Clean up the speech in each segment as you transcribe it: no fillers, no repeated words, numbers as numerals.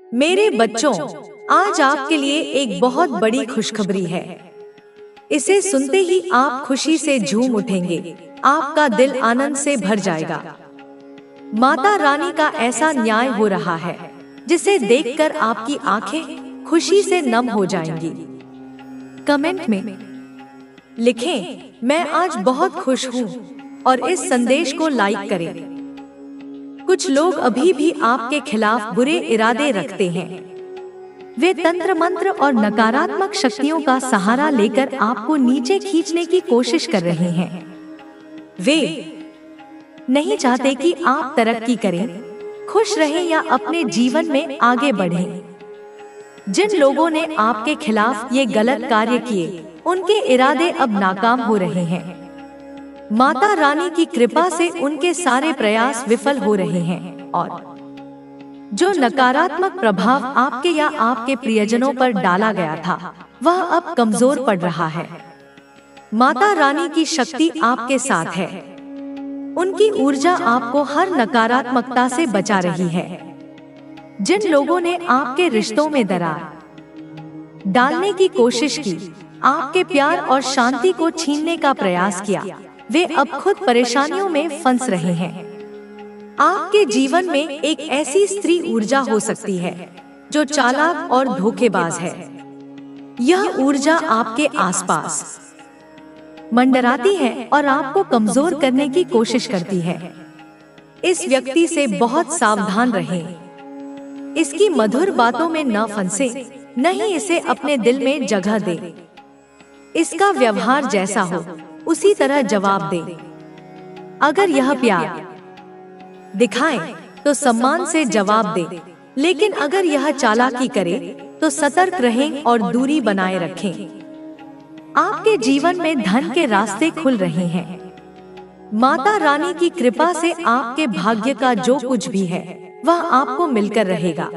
मेरे बच्चों, आज आपके लिए एक बहुत बड़ी खुशखबरी है। इसे सुनते ही आप खुशी से झूम उठेंगे, आपका दिल आनंद से भर जाएगा। माता रानी का ऐसा न्याय हो रहा है जिसे देखकर आपकी आंखें खुशी से नम हो जाएंगी। कमेंट में लिखें, मैं आज बहुत खुश हूँ और इस संदेश को लाइक करें। कुछ लोग अभी भी आपके खिलाफ बुरे इरादे रखते हैं। वे तंत्र मंत्र और नकारात्मक शक्तियों का सहारा लेकर आपको नीचे खींचने की कोशिश कर रहे हैं। वे नहीं चाहते कि आप तरक्की करें, खुश रहें या अपने जीवन में आगे बढ़ें। जिन लोगों ने आपके खिलाफ ये गलत कार्य किए, उनके इरादे अब नाकाम हो रहे हैं। माता रानी की कृपा से उनके सारे प्रयास विफल हो रहे हैं और जो नकारात्मक प्रभाव आपके या आपके प्रियजनों पर डाला गया था, वह अब कमजोर पड़ रहा है। माता रानी की शक्ति आपके साथ है। उनकी ऊर्जा आपको हर नकारात्मकता से बचा रही है। जिन लोगों ने आपके रिश्तों में दरार डालने की कोशिश की, आपके प्यार और शांति को छीनने का प्रयास किया, वे अब खुद परेशानियों में फंस रहे हैं। आपके जीवन में एक ऐसी स्त्री ऊर्जा हो सकती है जो चालाक और धोखेबाज है। यह ऊर्जा आपके आसपास मंडराती है और आपको कमजोर करने की कोशिश करती है। इस व्यक्ति से बहुत सावधान रहें। इसकी मधुर बातों में न फंसे, न ही इसे अपने दिल में जगह दे। इसका व्यवहार जैसा हो, उसी तरह जवाब दे। अगर यह प्यार दिखाए तो सम्मान से जवाब दे, लेकिन अगर यह चालाकी करे तो सतर्क रहें और दूरी बनाए रखें। आपके जीवन में धन के रास्ते खुल रहे हैं। माता रानी की कृपा से आपके भाग्य का जो कुछ भी है, वह आपको मिलकर रहेगा।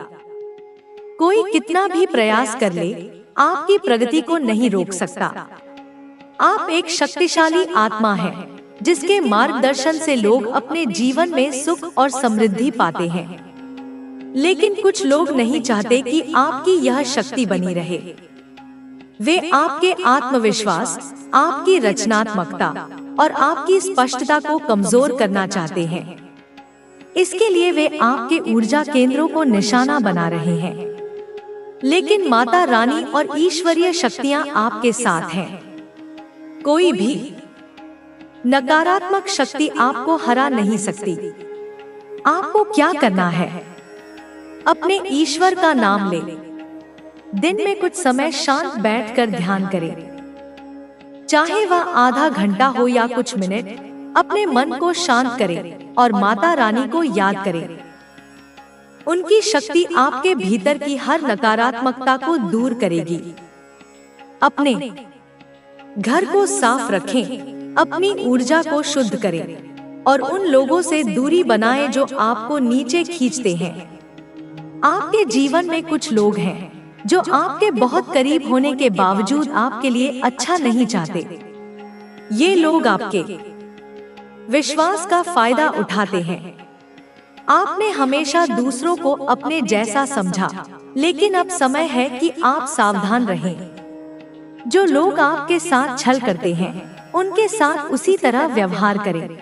कोई कितना भी प्रयास कर ले, आपकी प्रगति को नहीं रोक सकता। आप एक शक्तिशाली आत्मा हैं, जिसके मार्गदर्शन से लोग अपने जीवन में सुख और समृद्धि पाते हैं। लेकिन कुछ लोग नहीं चाहते कि आपकी यह शक्ति बनी रहे। वे आपके आत्मविश्वास, आपकी रचनात्मकता और आपकी स्पष्टता को कमजोर करना चाहते हैं। इसके लिए वे आपके ऊर्जा केंद्रों को निशाना बना रहे हैं। लेकिन माता रानी और ईश्वरीय शक्तियां आपके साथ हैं। कोई भी नकारात्मक शक्ति आपको हरा नहीं सकती। आपको क्या करना है? अपने ईश्वर का नाम ले। दिन में कुछ समय शांत बैठकर ध्यान करें। चाहे वह आधा घंटा हो या कुछ मिनट, अपने मन को शांत करें और माता रानी को याद करें। उनकी शक्ति आपके भीतर की हर नकारात्मकता को दूर करेगी। अपने घर को साफ रखें, अपनी ऊर्जा को शुद्ध करें और उन लोगों से दूरी बनाएं जो आपको नीचे खींचते हैं। आपके जीवन में कुछ लोग हैं जो आपके बहुत करीब होने के बावजूद आपके लिए अच्छा नहीं चाहते। ये लोग आपके विश्वास का फायदा उठाते हैं। आपने हमेशा दूसरों को अपने जैसा समझा, लेकिन अब समय है कि आप सावधान रहें। जो लोग आपके साथ छल करते हैं, उनके साथ उसी तरह व्यवहार करें।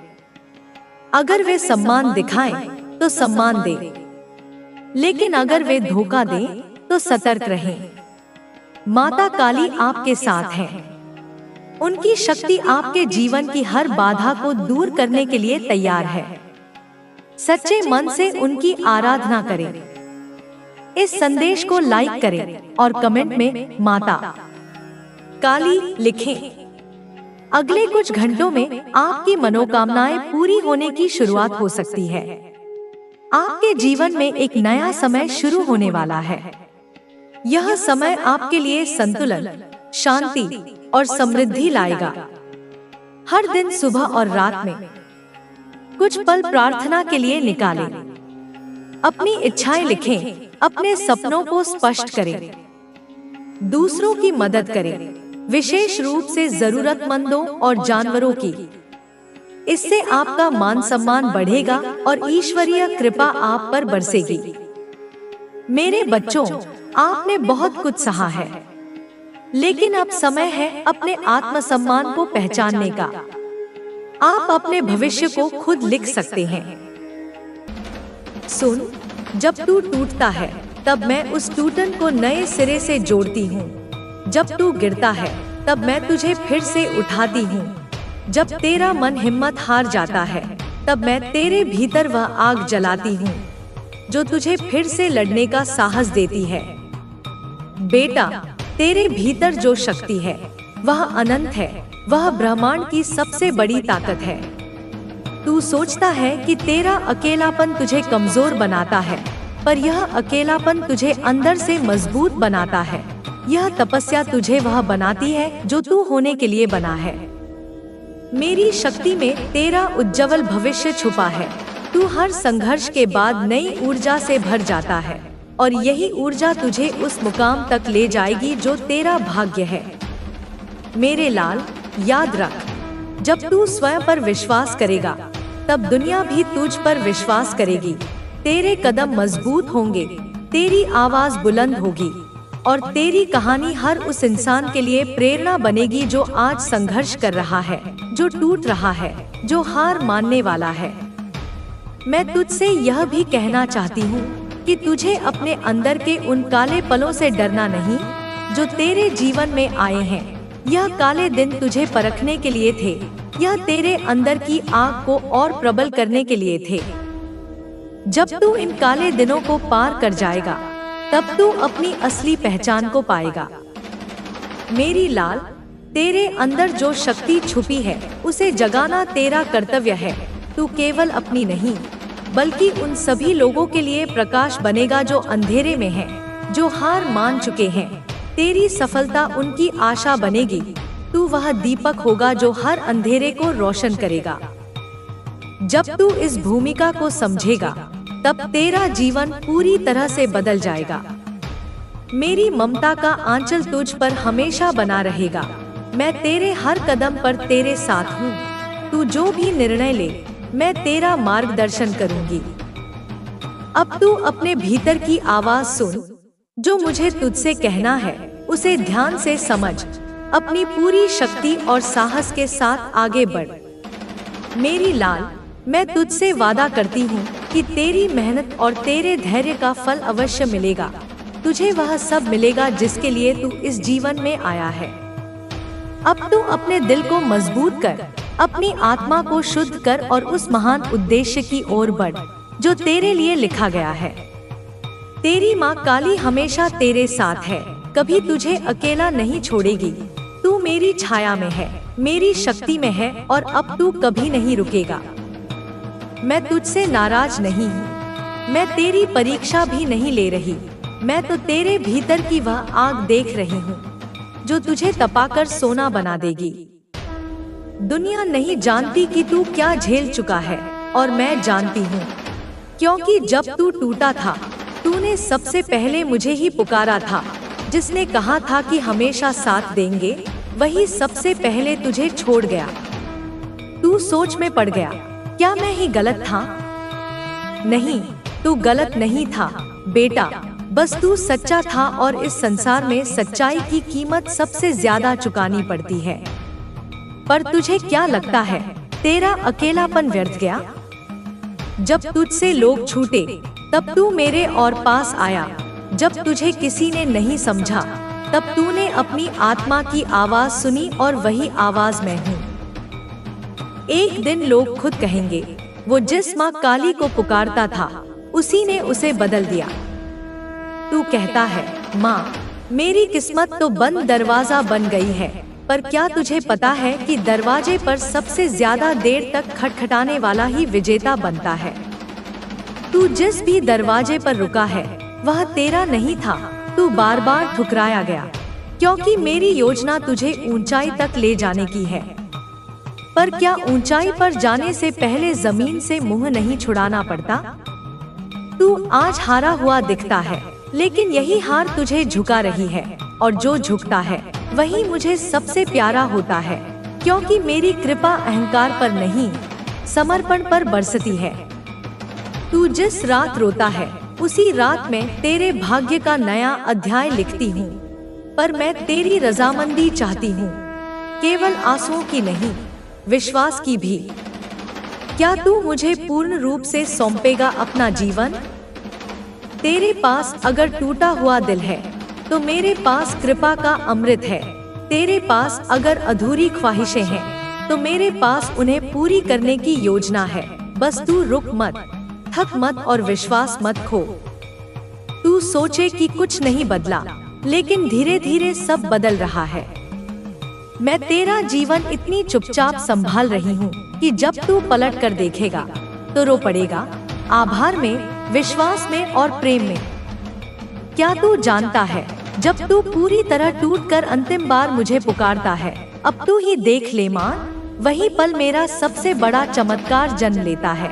अगर वे सम्मान दिखाएं, तो सम्मान दें, लेकिन अगर वे धोखा दें, तो सतर्क रहें। माता काली आपके साथ है। उनकी शक्ति आपके जीवन की हर बाधा को दूर करने के लिए तैयार है। सच्चे मन से उनकी आराधना करें। इस संदेश को लाइक करें और कमेंट में माता काली लिखें। अगले कुछ घंटों में आपकी मनोकामनाएं पूरी होने की शुरुआत हो सकती है। आपके जीवन में एक नया समय शुरू होने वाला है। यह समय आपके लिए संतुलन, शांति और समृद्धि लाएगा। हर दिन सुबह और रात में कुछ पल प्रार्थना के लिए निकालें। अपनी इच्छाएं लिखें, अपने सपनों को स्पष्ट करें, दूसरों की मदद करें, विशेष रूप से जरूरतमंदों और जानवरों की। इससे आपका मान सम्मान बढ़ेगा और ईश्वरीय कृपा आप पर बरसेगी। मेरे बच्चों, आपने बहुत कुछ सहा है, लेकिन अब समय है अपने आत्मसम्मान को पहचानने का। आप अपने भविष्य को खुद लिख सकते हैं। सुन, जब तू टूटता है तब मैं उस टूटन को नए सिरे से जोड़ती हूँ। जब तू गिरता है तब मैं तुझे फिर से उठाती हूँ। जब तेरा मन हिम्मत हार जाता है तब मैं तेरे भीतर वह आग जलाती हूँ जो तुझे फिर से लड़ने का साहस देती है। बेटा, तेरे भीतर जो शक्ति है वह अनंत है, वह ब्रह्मांड की सबसे बड़ी ताकत है। तू सोचता है कि तेरा अकेलापन तुझे कमजोर बनाता है, पर यह अकेलापन तुझे अंदर से मजबूत बनाता है। यह तपस्या तुझे वह बनाती है जो तू होने के लिए बना है। मेरी शक्ति में तेरा उज्जवल भविष्य छुपा है। तू हर संघर्ष के बाद नई ऊर्जा से भर जाता है और यही ऊर्जा तुझे उस मुकाम तक ले जाएगी जो तेरा भाग्य है। मेरे लाल, याद रख, जब तू स्वयं पर विश्वास करेगा तब दुनिया भी तुझ पर विश्वास करेगी। तेरे कदम मजबूत होंगे, तेरी आवाज बुलंद होगी और तेरी कहानी हर उस इंसान के लिए प्रेरणा बनेगी जो आज संघर्ष कर रहा है, जो टूट रहा है, जो हार मानने वाला है। मैं तुझसे यह भी कहना चाहती हूँ कि तुझे अपने अंदर के उन काले पलों से डरना नहीं जो तेरे जीवन में आए हैं। यह काले दिन तुझे परखने के लिए थे, यह तेरे अंदर की आग को और प्रबल करने के लिए थे। जब तू इन काले दिनों को पार कर जाएगा तब तू अपनी असली पहचान को पाएगा। मेरी लाल, तेरे अंदर जो शक्ति छुपी है उसे जगाना तेरा कर्तव्य है। तू केवल अपनी नहीं बल्कि उन सभी लोगों के लिए प्रकाश बनेगा जो अंधेरे में हैं, जो हार मान चुके हैं। तेरी सफलता उनकी आशा बनेगी। तू वह दीपक होगा जो हर अंधेरे को रोशन करेगा। जब तू इस भूमिका को समझेगा तब तेरा जीवन पूरी तरह से बदल जाएगा। मेरी ममता का आंचल तुझ पर हमेशा बना रहेगा। मैं तेरे हर कदम पर तेरे साथ हूँ। तू जो भी निर्णय ले, मैं तेरा मार्गदर्शन करूंगी। अब तू अपने भीतर की आवाज सुन, जो मुझे तुझसे कहना है उसे ध्यान से समझ। अपनी पूरी शक्ति और साहस के साथ आगे बढ़। मेरी लाल, मैं तुझसे वादा करती हूँ कि तेरी मेहनत और तेरे धैर्य का फल अवश्य मिलेगा। तुझे वह सब मिलेगा जिसके लिए तू इस जीवन में आया है। अब तू अपने दिल को मजबूत कर, अपनी आत्मा को शुद्ध कर और उस महान उद्देश्य की ओर बढ़ जो तेरे लिए लिखा गया है। तेरी माँ काली हमेशा तेरे साथ है, कभी तुझे अकेला नहीं छोड़ेगी। तू मेरी छाया में है, मेरी शक्ति में है और अब तू कभी नहीं रुकेगा। मैं तुझसे नाराज नहीं हूँ, मैं तेरी परीक्षा भी नहीं ले रही। मैं तो तेरे भीतर की वह आग देख रही हूँ जो तुझे तपाकर सोना बना देगी। दुनिया नहीं जानती कि तू क्या झेल चुका है और मैं जानती हूँ, क्योंकि जब तू टूटा था तूने सबसे पहले मुझे ही पुकारा था। जिसने कहा था कि हमेशा साथ देंगे, वही सबसे पहले तुझे छोड़ गया। तू सोच में पड़ गया, क्या मैं ही गलत था? नहीं, तू गलत नहीं था बेटा, बस तू सच्चा था और इस संसार में सच्चाई की कीमत सबसे ज्यादा चुकानी पड़ती है। पर तुझे क्या लगता है तेरा अकेलापन व्यर्थ गया? जब तुझसे लोग छूटे तब तू मेरे और पास आया। जब तुझे किसी ने नहीं समझा तब तूने अपनी आत्मा की आवाज सुनी और वही आवाज मैं हूँ। एक दिन लोग खुद कहेंगे, वो जिस माँ काली को पुकारता था उसी ने उसे बदल दिया। तू कहता है, माँ मेरी किस्मत तो बंद दरवाजा बन गई है, पर क्या तुझे पता है कि दरवाजे पर सबसे ज्यादा देर तक खटखटाने वाला ही विजेता बनता है। तू जिस भी दरवाजे पर रुका है वह तेरा नहीं था, तू बार बार ठुकराया गया, क्योंकि मेरी योजना तुझे ऊंचाई तक ले जाने की है। पर क्या ऊंचाई पर जाने से पहले जमीन से मुंह नहीं छुड़ाना पड़ता? तू आज हारा हुआ दिखता है, लेकिन यही हार तुझे झुका रही है, और जो झुकता है वही मुझे सबसे प्यारा होता है, क्योंकि मेरी कृपा अहंकार पर नहीं, समर्पण पर बरसती है। तू जिस रात रोता है उसी रात में तेरे भाग्य का नया अध्याय लिखती हूँ, पर मैं तेरी रजामंदी चाहती हूँ, केवल आंसुओं की नहीं, विश्वास की भी। क्या तू मुझे पूर्ण रूप से सौंपेगा अपना जीवन? तेरे पास अगर टूटा हुआ दिल है तो मेरे पास कृपा का अमृत है। तेरे पास अगर अधूरी ख्वाहिशें हैं तो मेरे पास उन्हें पूरी करने की योजना है। बस तू रुक मत, थक मत और विश्वास मत खो। तू सोचे कि कुछ नहीं बदला, लेकिन धीरे धीरे सब बदल रहा है। मैं तेरा जीवन इतनी चुपचाप संभाल रही हूँ कि जब तू पलट कर देखेगा तो रो पड़ेगा, आभार में, विश्वास में और प्रेम में। क्या तू जानता है, जब तू पूरी तरह टूटकर अंतिम बार मुझे पुकारता है, अब तू ही देख ले मां, वही पल मेरा सबसे बड़ा चमत्कार जन्म लेता है।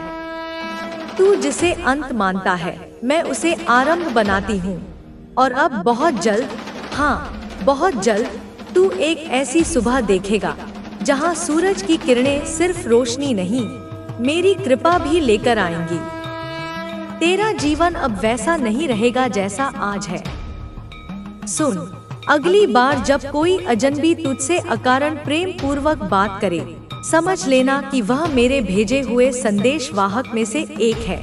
तू जिसे अंत मानता है, मैं उसे आरंभ बनाती हूँ। और अब बहुत जल्द, हाँ बहुत जल्द, तू एक ऐसी सुबह देखेगा जहाँ सूरज की किरणें सिर्फ रोशनी नहीं, मेरी कृपा भी लेकर आएंगी। तेरा जीवन अब वैसा नहीं रहेगा जैसा आज है। सुन, अगली बार जब कोई अजनबी तुझसे अकारण प्रेम पूर्वक बात करे, समझ लेना कि वह मेरे भेजे हुए संदेश वाहक में से एक है।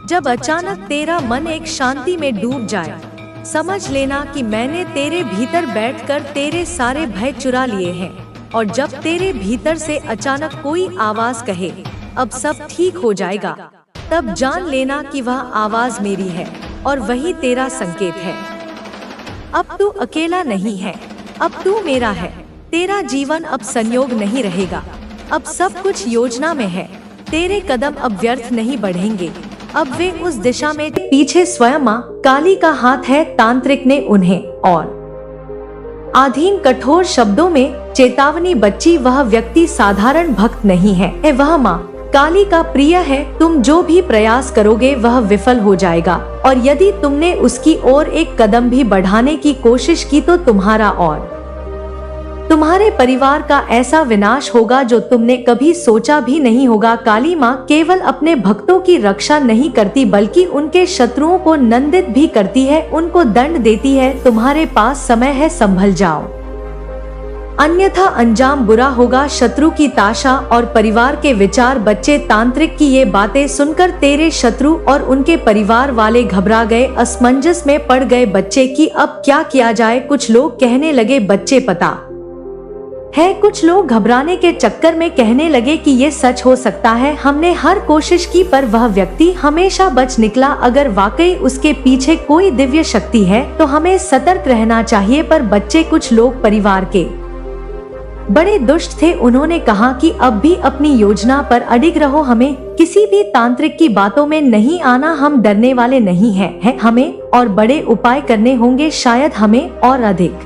जब अचानक तेरा मन एक शांति में डूब जाए, समझ लेना कि मैंने तेरे भीतर बैठकर तेरे सारे भय चुरा लिए हैं। और जब तेरे भीतर से अचानक कोई आवाज कहे, अब सब ठीक हो जाएगा, तब जान लेना कि वह आवाज मेरी है और वही तेरा संकेत है। अब तू अकेला नहीं है, अब तू मेरा है। तेरा जीवन अब संयोग नहीं रहेगा, अब सब कुछ योजना में है। तेरे कदम अब व्यर्थ नहीं बढ़ेंगे, अब वे उस दिशा में। पीछे स्वयं मां काली का हाथ है, तांत्रिक ने उन्हें और आधीन कठोर शब्दों में चेतावनी बच्ची, वह व्यक्ति साधारण भक्त नहीं है, वह मां काली का प्रिय है। तुम जो भी प्रयास करोगे वह विफल हो जाएगा, और यदि तुमने उसकी ओर एक कदम भी बढ़ाने की कोशिश की तो तुम्हारा और तुम्हारे परिवार का ऐसा विनाश होगा जो तुमने कभी सोचा भी नहीं होगा। काली मां केवल अपने भक्तों की रक्षा नहीं करती बल्कि उनके शत्रुओं को नंदित भी करती है, उनको दंड देती है। तुम्हारे पास समय है, संभल जाओ, अन्यथा अंजाम बुरा होगा। शत्रु की ताशा और परिवार के विचार। बच्चे तांत्रिक की ये बातें सुनकर तेरे शत्रु और उनके परिवार वाले घबरा गए, असमंजस में पड़ गए बच्चे कि अब क्या किया जाए। कुछ लोग कहने लगे, बच्चे पता है, कुछ लोग घबराने के चक्कर में कहने लगे कि ये सच हो सकता है, हमने हर कोशिश की पर वह व्यक्ति हमेशा बच निकला। अगर वाकई उसके पीछे कोई दिव्य शक्ति है तो हमें सतर्क रहना चाहिए। पर बच्चे, कुछ लोग परिवार के बड़े दुष्ट थे, उन्होंने कहा कि अब भी अपनी योजना पर अडिग रहो, हमें किसी भी तांत्रिक की बातों में नहीं आना, हम डरने वाले नहीं हैं, हमें और बड़े उपाय करने होंगे, शायद हमें और अधिक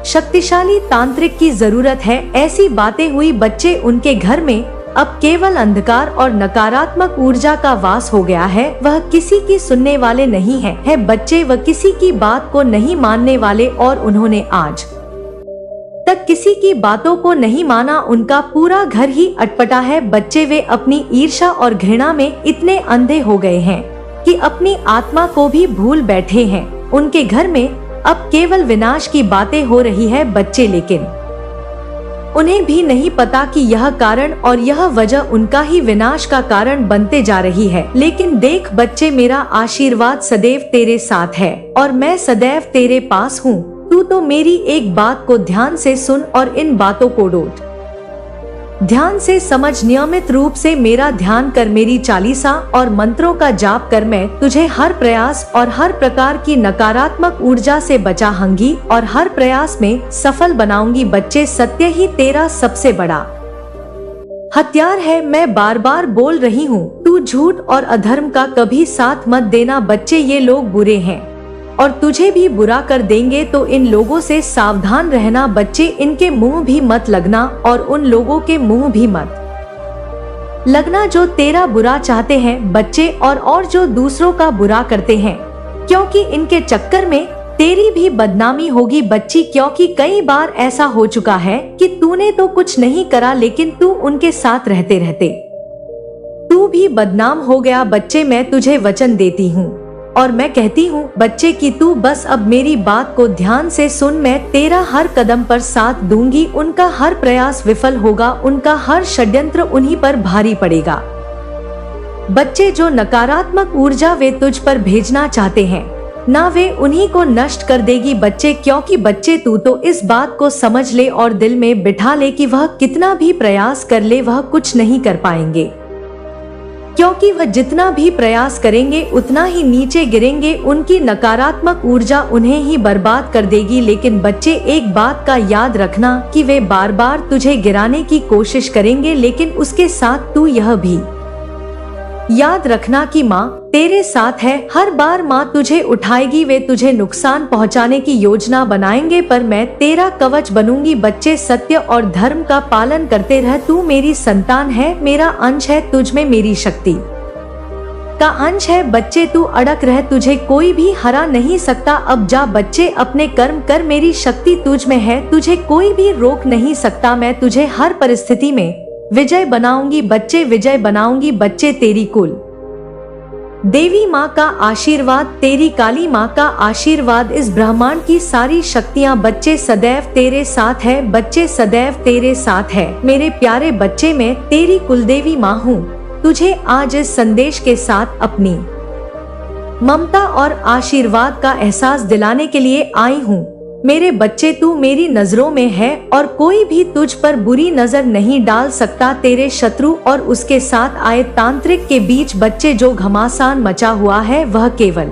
शक्तिशाली तांत्रिक की जरूरत है। ऐसी बातें हुई बच्चे, उनके घर में अब केवल अंधकार और नकारात्मक ऊर्जा का वास हो गया है, वह किसी की सुनने वाले नहीं है बच्चे, वह किसी की बात को नहीं मानने वाले और उन्होंने आज तक किसी की बातों को नहीं माना, उनका पूरा घर ही अटपटा है। बच्चे, वे अपनी ईर्ष्या और घृणा में इतने अंधे हो गए हैं कि अपनी आत्मा को भी भूल बैठे हैं। उनके घर में अब केवल विनाश की बातें हो रही है बच्चे, लेकिन उन्हें भी नहीं पता कि यह कारण और यह वजह उनका ही विनाश का कारण बनते जा रही है। लेकिन देख बच्चे, मेरा आशीर्वाद सदैव तेरे साथ है और मैं सदैव तेरे पास हूँ। तू तो मेरी एक बात को ध्यान से सुन और इन बातों को डोट ध्यान से समझ, नियमित रूप से मेरा ध्यान कर, मेरी चालीसा और मंत्रों का जाप कर। मैं तुझे हर प्रयास और हर प्रकार की नकारात्मक ऊर्जा से बचाऊंगी और हर प्रयास में सफल बनाऊंगी। बच्चे, सत्य ही तेरा सबसे बड़ा हथियार है, मैं बार बार बोल रही हूँ, तू झूठ और अधर्म का कभी साथ मत देना। बच्चे, ये लोग बुरे हैं और तुझे भी बुरा कर देंगे, तो इन लोगों से सावधान रहना। बच्चे, इनके मुंह भी मत लगना और उन लोगों के मुंह भी मत लगना जो तेरा बुरा चाहते हैं बच्चे, और जो दूसरों का बुरा करते हैं, क्योंकि इनके चक्कर में तेरी भी बदनामी होगी। बच्ची, क्योंकि कई बार ऐसा हो चुका है कि तूने तो कुछ नहीं करा लेकिन तू उनके साथ रहते रहते तू भी बदनाम हो गया बच्चे। मैं तुझे वचन देती हूँ और मैं कहती हूँ बच्चे कि तू बस अब मेरी बात को ध्यान से सुन। मैं तेरा हर कदम पर साथ दूंगी। उनका हर प्रयास विफल होगा, उनका हर षड्यंत्र उन्हीं पर भारी पड़ेगा। बच्चे, जो नकारात्मक ऊर्जा वे तुझ पर भेजना चाहते हैं ना वे उन्हीं को नष्ट कर देगी बच्चे। क्योंकि बच्चे तू तो इस बात को समझ ले और दिल में बिठा ले कि वह कितना भी प्रयास कर ले वह कुछ नहीं कर पाएंगे, क्योंकि वह जितना भी प्रयास करेंगे उतना ही नीचे गिरेंगे। उनकी नकारात्मक ऊर्जा उन्हें ही बर्बाद कर देगी। लेकिन बच्चे, एक बात का याद रखना कि वे बार बार तुझे गिराने की कोशिश करेंगे, लेकिन उसके साथ तू यह भी याद रखना कि माँ तेरे साथ है। हर बार माँ तुझे उठाएगी, वे तुझे नुकसान पहुँचाने की योजना बनाएंगे पर मैं तेरा कवच बनूंगी। बच्चे, सत्य और धर्म का पालन करते रह। तू मेरी संतान है, मेरा अंश है, तुझ में मेरी शक्ति का अंश है। बच्चे, तू अड़क रह, तुझे कोई भी हरा नहीं सकता। अब जा बच्चे, अपने कर्म कर, मेरी शक्ति तुझ में है, तुझे कोई भी रोक नहीं सकता। मैं तुझे हर परिस्थिति में विजय बनाऊंगी बच्चे, विजय बनाऊंगी बच्चे। तेरी कुल देवी माँ का आशीर्वाद, तेरी काली माँ का आशीर्वाद, इस ब्रह्मांड की सारी शक्तियाँ बच्चे सदैव तेरे साथ है। बच्चे, सदैव तेरे साथ है। मेरे प्यारे बच्चे, मैं तेरी कुलदेवी माँ हूँ। तुझे आज इस संदेश के साथ अपनी ममता और आशीर्वाद का एहसास दिलाने के लिए आई हूँ। मेरे बच्चे, तू मेरी नजरों में है और कोई भी तुझ पर बुरी नजर नहीं डाल सकता। तेरे शत्रु और उसके साथ आए तांत्रिक के बीच बच्चे जो घमासान मचा हुआ है वह केवल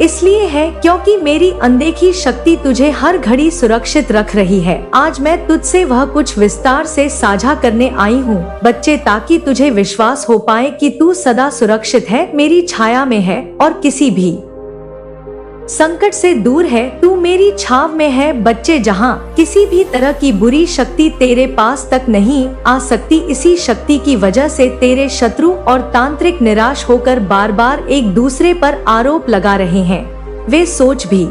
इसलिए है क्योंकि मेरी अनदेखी शक्ति तुझे हर घड़ी सुरक्षित रख रही है। आज मैं तुझसे वह कुछ विस्तार से साझा करने आई हूँ बच्चे, ताकि तुझे विश्वास हो पाए कि तू सदा सुरक्षित है, मेरी छाया में है और किसी भी संकट से दूर है। तू मेरी छाव में है बच्चे, जहाँ किसी भी तरह की बुरी शक्ति तेरे पास तक नहीं आ सकती। इसी शक्ति की वजह से तेरे शत्रु और तांत्रिक निराश होकर बार बार एक दूसरे पर आरोप लगा रहे हैं। वे सोच भी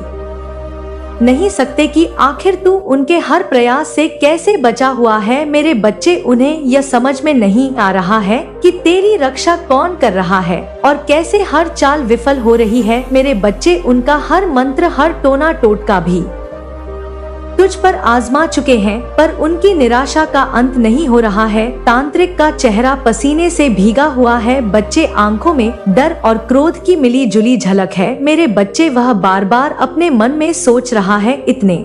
नहीं सकते कि आखिर तू उनके हर प्रयास से कैसे बचा हुआ है। मेरे बच्चे, उन्हें यह समझ में नहीं आ रहा है कि तेरी रक्षा कौन कर रहा है और कैसे हर चाल विफल हो रही है। मेरे बच्चे, उनका हर मंत्र, हर टोना टोटका भी तुझ पर आजमा चुके हैं पर उनकी निराशा का अंत नहीं हो रहा है। तांत्रिक का चेहरा पसीने से भीगा हुआ है बच्चे, आंखों में डर और क्रोध की मिली जुली झलक है। मेरे बच्चे, वह बार बार अपने मन में सोच रहा है, इतने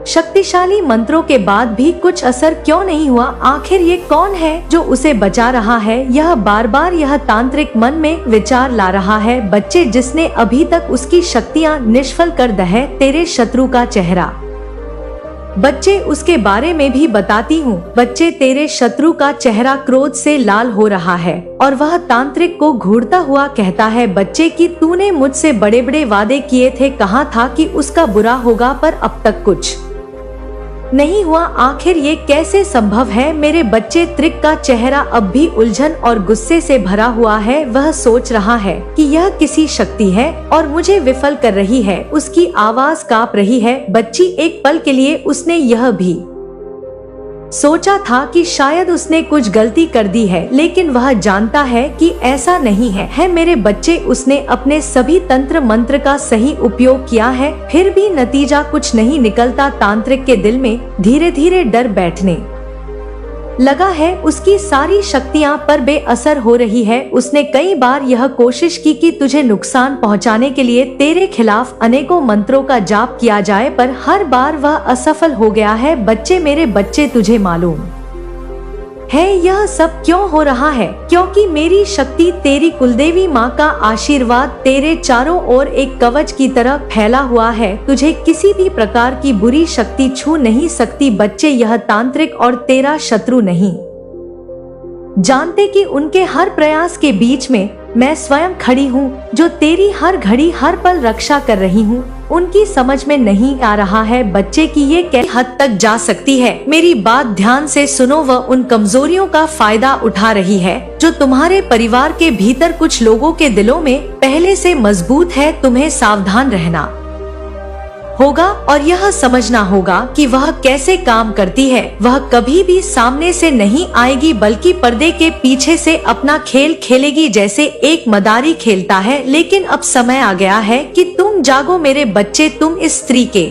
शक्तिशाली मंत्रों के बाद भी कुछ असर क्यों नहीं हुआ। आखिर ये कौन है जो उसे बचा रहा है। यह बार बार यह तांत्रिक मन में विचार ला रहा है बच्चे, जिसने अभी तक उसकी शक्तियाँ निष्फल कर दी है। तेरे शत्रु का चेहरा बच्चे, उसके बारे में भी बताती हूँ बच्चे। तेरे शत्रु का चेहरा क्रोध से लाल हो रहा है और वह तांत्रिक को घूरता हुआ कहता है बच्चे कि तूने मुझसे बड़े बड़े वादे किए थे, कहा था कि उसका बुरा होगा पर अब तक कुछ नहीं हुआ। आखिर ये कैसे संभव है। मेरे बच्चे, त्रिक का चेहरा अब भी उलझन और गुस्से से भरा हुआ है। वह सोच रहा है कि यह किसी शक्ति है और मुझे विफल कर रही है। उसकी आवाज कांप रही है बच्ची। एक पल के लिए उसने यह भी सोचा था कि शायद उसने कुछ गलती कर दी है, लेकिन वह जानता है कि ऐसा नहीं है। मेरे बच्चे, उसने अपने सभी तंत्र मंत्र का सही उपयोग किया है, फिर भी नतीजा कुछ नहीं निकलता। तांत्रिक के दिल में धीरे धीरे डर बैठने लगा है। उसकी सारी शक्तियां पर बेअसर हो रही है। उसने कई बार यह कोशिश की कि तुझे नुकसान पहुंचाने के लिए तेरे खिलाफ अनेकों मंत्रों का जाप किया जाए, पर हर बार वह असफल हो गया है। बच्चे, मेरे बच्चे, तुझे मालूम है यह सब क्यों हो रहा है? क्योंकि मेरी शक्ति, तेरी कुलदेवी माँ का आशीर्वाद तेरे चारों ओर एक कवच की तरह फैला हुआ है। तुझे किसी भी प्रकार की बुरी शक्ति छू नहीं सकती। बच्चे, यह तांत्रिक और तेरा शत्रु नहीं जानते कि उनके हर प्रयास के बीच में मैं स्वयं खड़ी हूँ, जो तेरी हर घड़ी हर पल रक्षा कर रही हूँ। उनकी समझ में नहीं आ रहा है बच्चे कि ये किस हद तक जा सकती है। मेरी बात ध्यान से सुनो। वह उन कमजोरियों का फायदा उठा रही है जो तुम्हारे परिवार के भीतर कुछ लोगों के दिलों में पहले से मजबूत है। तुम्हें सावधान रहना होगा और यह समझना होगा कि वह कैसे काम करती है। वह कभी भी सामने से नहीं आएगी बल्कि पर्दे के पीछे से अपना खेल खेलेगी, जैसे एक मदारी खेलता है। लेकिन अब समय आ गया है कि तुम जागो मेरे बच्चे, तुम इस स्त्री के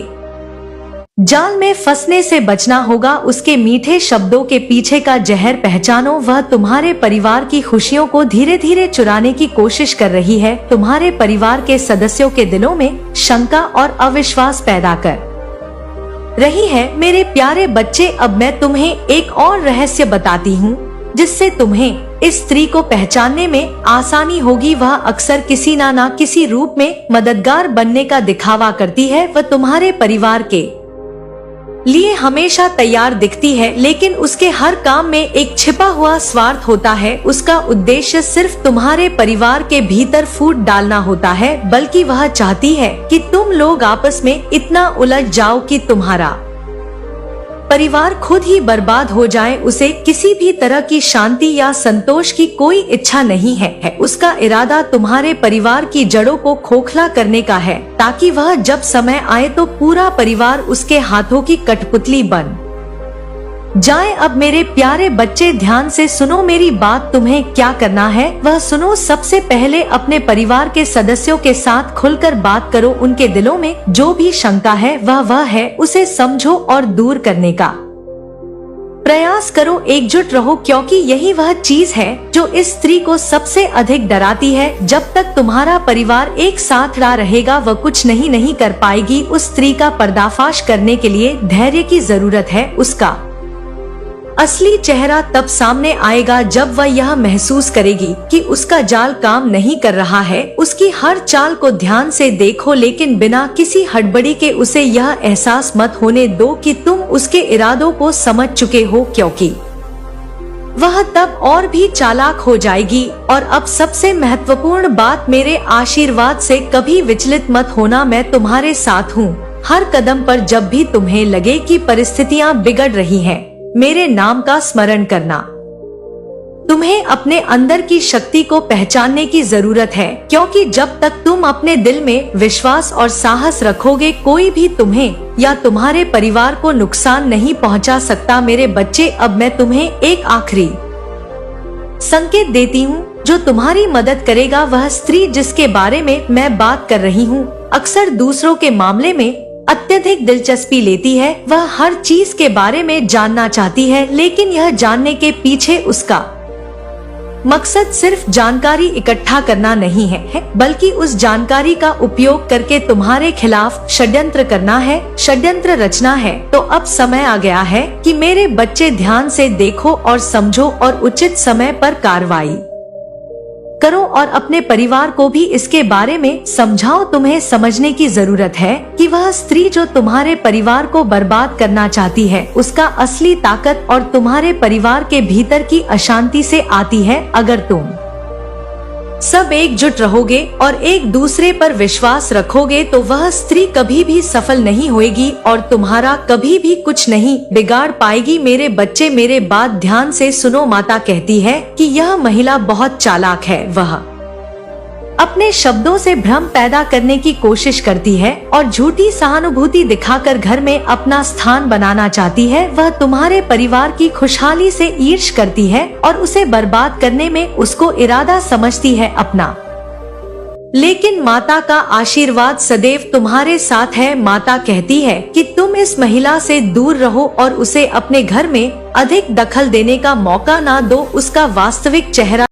जाल में फंसने से बचना होगा। उसके मीठे शब्दों के पीछे का जहर पहचानो। वह तुम्हारे परिवार की खुशियों को धीरे धीरे चुराने की कोशिश कर रही है, तुम्हारे परिवार के सदस्यों के दिलों में शंका और अविश्वास पैदा कर रही है। मेरे प्यारे बच्चे, अब मैं तुम्हें एक और रहस्य बताती हूँ जिससे तुम्हें इस स्त्री को पहचानने में आसानी होगी। वह अक्सर किसी ना किसी रूप में मददगार बनने का दिखावा करती है। वह तुम्हारे परिवार के लिए हमेशा तैयार दिखती है, लेकिन उसके हर काम में एक छिपा हुआ स्वार्थ होता है। उसका उद्देश्य सिर्फ तुम्हारे परिवार के भीतर फूट डालना होता है, बल्कि वह चाहती है कि तुम लोग आपस में इतना उलझ जाओ कि तुम्हारा परिवार खुद ही बर्बाद हो जाए। उसे किसी भी तरह की शांति या संतोष की कोई इच्छा नहीं है। उसका इरादा तुम्हारे परिवार की जड़ों को खोखला करने का है, ताकि वह जब समय आए तो पूरा परिवार उसके हाथों की कठपुतली बन जाए। अब मेरे प्यारे बच्चे, ध्यान से सुनो मेरी बात। तुम्हें क्या करना है वह सुनो। सबसे पहले अपने परिवार के सदस्यों के साथ खुलकर बात करो। उनके दिलों में जो भी शंका है वह है, उसे समझो और दूर करने का प्रयास करो। एकजुट रहो, क्योंकि यही वह चीज है जो इस स्त्री को सबसे अधिक डराती है। जब तक तुम्हारा परिवार एक साथ ना रहेगा, वह कुछ नहीं कर पाएगी। उस स्त्री का पर्दाफाश करने के लिए धैर्य की जरूरत है। उसका असली चेहरा तब सामने आएगा जब वह यह महसूस करेगी कि उसका जाल काम नहीं कर रहा है। उसकी हर चाल को ध्यान से देखो, लेकिन बिना किसी हड़बड़ी के। उसे यह एहसास मत होने दो कि तुम उसके इरादों को समझ चुके हो, क्योंकि वह तब और भी चालाक हो जाएगी। और अब सबसे महत्वपूर्ण बात, मेरे आशीर्वाद से कभी विचलित मत होना। मैं तुम्हारे साथ हूँ हर कदम पर। जब भी तुम्हें लगे कि परिस्थितियाँ बिगड़ रही हैं, मेरे नाम का स्मरण करना। तुम्हें अपने अंदर की शक्ति को पहचानने की जरूरत है, क्योंकि जब तक तुम अपने दिल में विश्वास और साहस रखोगे, कोई भी तुम्हें या तुम्हारे परिवार को नुकसान नहीं पहुंचा सकता। मेरे बच्चे, अब मैं तुम्हें एक आखिरी संकेत देती हूँ जो तुम्हारी मदद करेगा। वह स्त्री जिसके बारे में मैं बात कर रही हूँ अक्सर दूसरों के मामले में अत्यधिक दिलचस्पी लेती है। वह हर चीज के बारे में जानना चाहती है, लेकिन यह जानने के पीछे उसका मकसद सिर्फ जानकारी इकट्ठा करना नहीं है, बल्कि उस जानकारी का उपयोग करके तुम्हारे खिलाफ षड्यंत्र करना है, षड्यंत्र रचना है। तो अब समय आ गया है कि मेरे बच्चे ध्यान से देखो और समझो और उचित समय पर कार्रवाई करो और अपने परिवार को भी इसके बारे में समझाओ। तुम्हें समझने की जरूरत है कि वह स्त्री जो तुम्हारे परिवार को बर्बाद करना चाहती है, उसका असली ताकत और तुम्हारे परिवार के भीतर की अशांति से आती है। अगर तुम सब एकजुट रहोगे और एक दूसरे पर विश्वास रखोगे, तो वह स्त्री कभी भी सफल नहीं होएगी और तुम्हारा कभी भी कुछ नहीं बिगाड़ पाएगी। मेरे बच्चे, मेरे बात ध्यान से सुनो। माता कहती है कि यह महिला बहुत चालाक है। वह अपने शब्दों से भ्रम पैदा करने की कोशिश करती है और झूठी सहानुभूति दिखाकर घर में अपना स्थान बनाना चाहती है। वह तुम्हारे परिवार की खुशहाली से ईर्ष करती है और उसे बर्बाद करने में उसको इरादा समझती है अपना। लेकिन माता का आशीर्वाद सदैव तुम्हारे साथ है। माता कहती है कि तुम इस महिला से दूर रहो और उसे अपने घर में अधिक दखल देने का मौका ना दो। उसका वास्तविक चेहरा